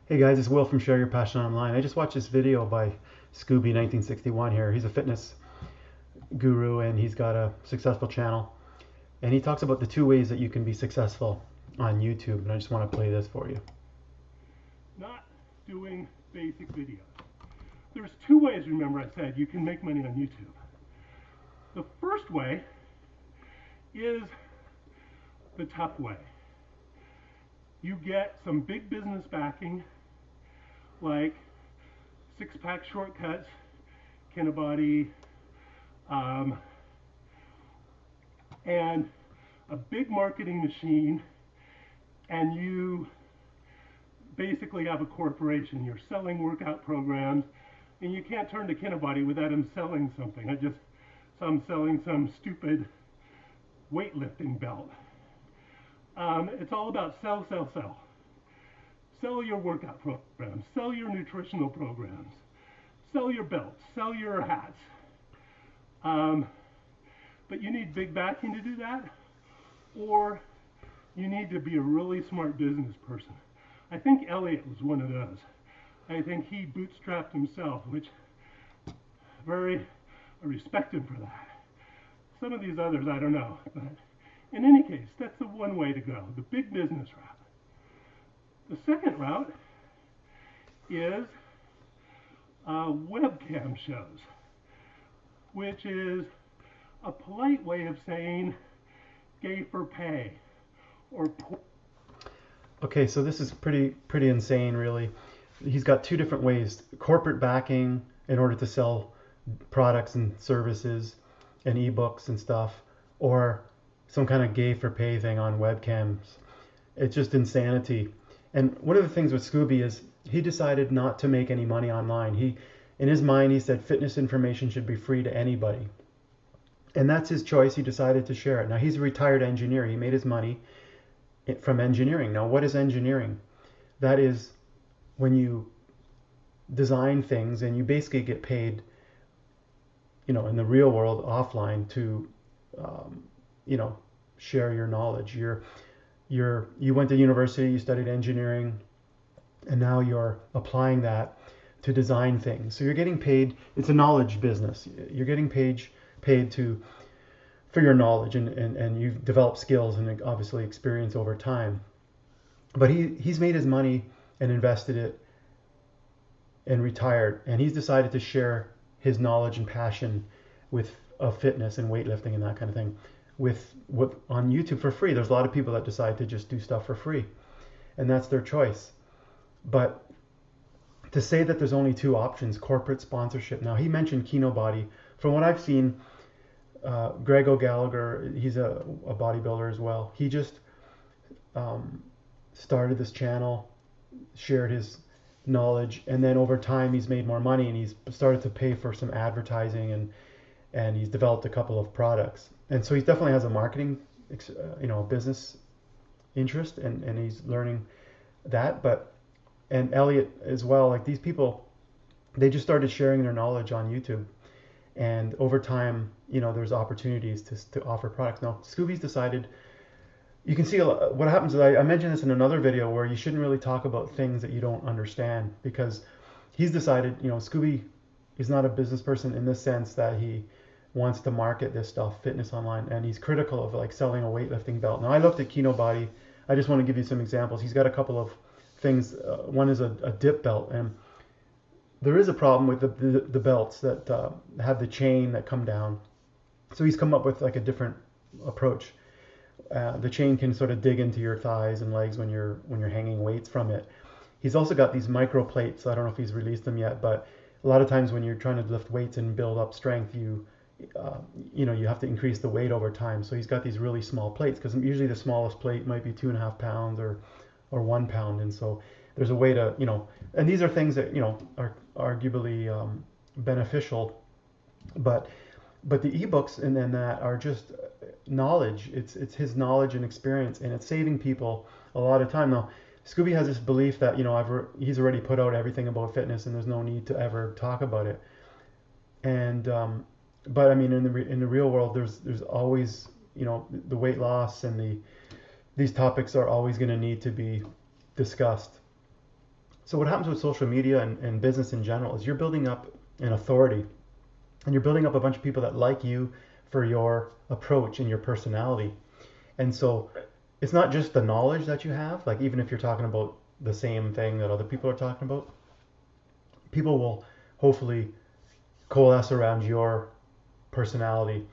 Hey guys, it's Will from Share Your Passion Online. I just watched this video by Scooby1961 here. He's a fitness guru and he's got a successful channel. And he talks about the two ways that you can be successful on YouTube. And I just want to play this for you. Not doing basic videos. There's two ways, remember I said, you can make money on YouTube. The first way is the tough way. You get some big business backing, like six-pack shortcuts, Kinabody, and a big marketing machine, and you basically have a corporation. You're selling workout programs, and you can't turn to Kinabody without him selling something. I just saw him selling some stupid weightlifting belt. It's all about sell, sell, sell. Sell your workout programs, sell your nutritional programs, sell your belts, sell your hats. But you need big backing to do that, or you need to be a really smart business person. I think Elliot was one of those. I think he bootstrapped himself, which I respect him for that. Some of these others, I don't know. But in any case, that's the one way to go, the big business route. The second route is webcam shows, which is a polite way of saying gay for pay, or Okay, so this is pretty insane, really. He's got two different ways: corporate backing in order to sell products and services and ebooks and stuff, or some kind of gay for pay thing on webcams. It's just insanity. And one of the things with Scooby is he decided not to make any money online. In his mind, he said fitness information should be free to anybody. And that's his choice. He decided to share it. Now, he's a retired engineer. He made his money from engineering. Now, what is engineering? That is when you design things and you basically get paid, in the real world offline to, share your knowledge. You went to university, you studied engineering, and now you're applying that to design things. So you're getting paid. It's a knowledge business. You're getting paid for your knowledge, and you've developed skills and obviously experience over time. But he's made his money and invested it and retired, and he's decided to share his knowledge and passion of fitness and weightlifting and that kind of thing on YouTube for free. There's a lot of people that decide to just do stuff for free, and that's their choice. But to say that there's only two options, corporate sponsorship. Now, he mentioned Kinobody. From what I've seen, Greg O'Gallagher, he's a bodybuilder as well. He just started this channel, shared his knowledge, and then over time he's made more money, and he's started to pay for some advertising, and he's developed a couple of products. And so he definitely has a marketing, business interest, and he's learning that. And Elliot as well, like these people, they just started sharing their knowledge on YouTube. And over time, there's opportunities to offer products. Now, Scooby's decided, you can see what happens is, I mentioned this in another video, where you shouldn't really talk about things that you don't understand, because he's decided, Scooby is not a business person in the sense that he wants to market this stuff, fitness online, and he's critical of like selling a weightlifting belt. Now, I looked at Kinobody. I just want to give you some examples. He's got a couple of things. One is a dip belt, and there is a problem with the belts that have the chain that come down. So he's come up with like a different approach. The chain can sort of dig into your thighs and legs when you're hanging weights from it. He's also got these micro plates. I don't know if he's released them yet, but a lot of times when you're trying to lift weights and build up strength, you have to increase the weight over time. So he's got these really small plates, because usually the smallest plate might be 2.5 pounds or 1 pound. And so there's a way to, and these are things that, are arguably beneficial, but the ebooks and then that are just knowledge. It's his knowledge and experience, and it's saving people a lot of time. Now, Scooby has this belief that, he's already put out everything about fitness and there's no need to ever talk about it. And but I mean, in the real world, there's always, the weight loss and these topics are always going to need to be discussed. So what happens with social media and business in general is you're building up an authority, and you're building up a bunch of people that like you for your approach and your personality. And so it's not just the knowledge that you have, like even if you're talking about the same thing that other people are talking about, people will hopefully coalesce around your personality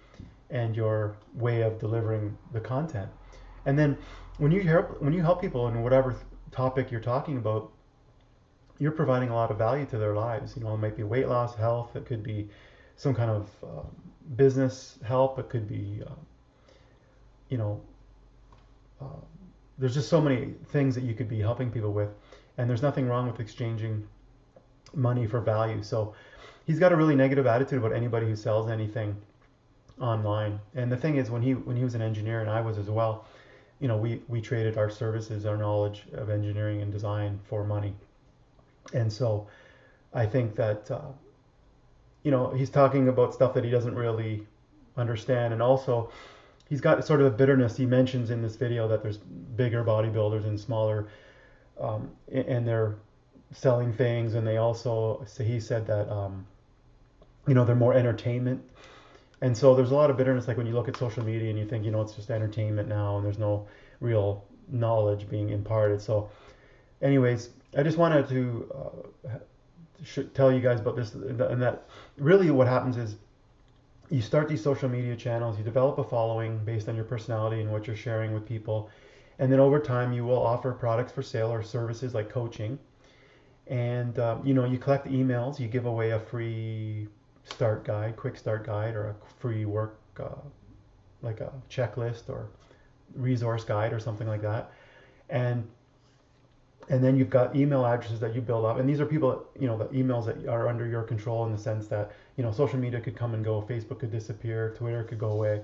and your way of delivering the content. And then when you help people in whatever topic you're talking about, you're providing a lot of value to their lives. You know, it might be weight loss, health. It could be some kind of business help. It could be, you know, uh, there's just so many things that you could be helping people with, and there's nothing wrong with exchanging money for value. So he's got a really negative attitude about anybody who sells anything online. And the thing is, when he was an engineer and I was as well, you know, we traded our services, our knowledge of engineering and design for money. And so I think that you know, he's talking about stuff that he doesn't really understand, and also he's got sort of a bitterness. He mentions in this video that there's bigger bodybuilders and smaller, and they're selling things, and they also, so he said that you know, they're more entertainment. And so there's a lot of bitterness, like when you look at social media and you think, you know, it's just entertainment now, and there's no real knowledge being imparted. So anyways, I just wanted to tell you guys about this, and that really what happens is you start these social media channels, you develop a following based on your personality and what you're sharing with people, and then over time you will offer products for sale or services like coaching. And you know, you collect emails, you give away a free start guide, quick start guide, or a free work like a checklist or resource guide or something like that. And then you've got email addresses that you build up, and these are people, you know, the emails that are under your control, in the sense that, you know, social media could come and go, Facebook could disappear, Twitter could go away.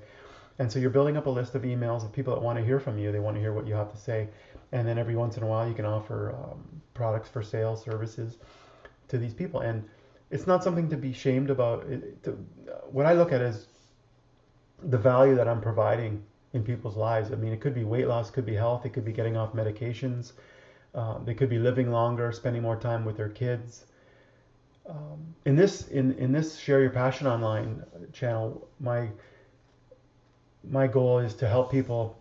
And so you're building up a list of emails of people that want to hear from you. They want to hear what you have to say. And then every once in a while you can offer products for sale, services to these people. And it's not something to be shamed about. What I look at is the value that I'm providing in people's lives. I mean, it could be weight loss, could be health, it could be getting off medications. They could be living longer, spending more time with their kids. In this Share Your Passion Online channel, my goal is to help people,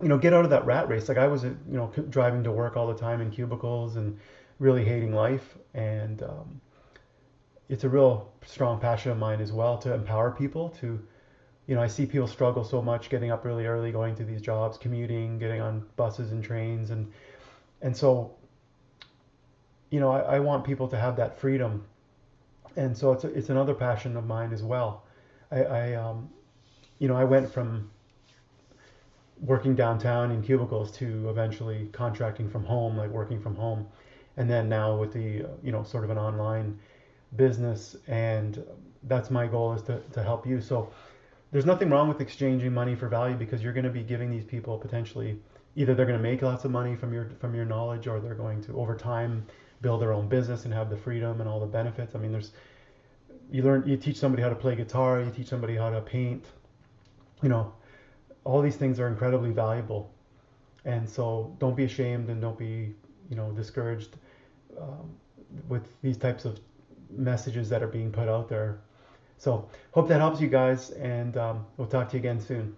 you know, get out of that rat race. Like I was, you know, driving to work all the time in cubicles and really hating life. And it's a real strong passion of mine as well, to empower people to, you know, I see people struggle so much getting up really early, going to these jobs, commuting, getting on buses and trains, and so, you know, I want people to have that freedom. And so it's another passion of mine as well. I you know, I went from working downtown in cubicles to eventually contracting from home, like working from home, and then now with the you know, sort of an online business. And that's my goal, is to help you. So there's nothing wrong with exchanging money for value, because you're going to be giving these people potentially, either they're going to make lots of money from your knowledge, or they're going to over time build their own business and have the freedom and all the benefits. I mean, you teach somebody how to play guitar, you teach somebody how to paint, you know, all these things are incredibly valuable. And so don't be ashamed, and don't be, you know, discouraged with these types of messages that are being put out there. So hope that helps you guys, and we'll talk to you again soon.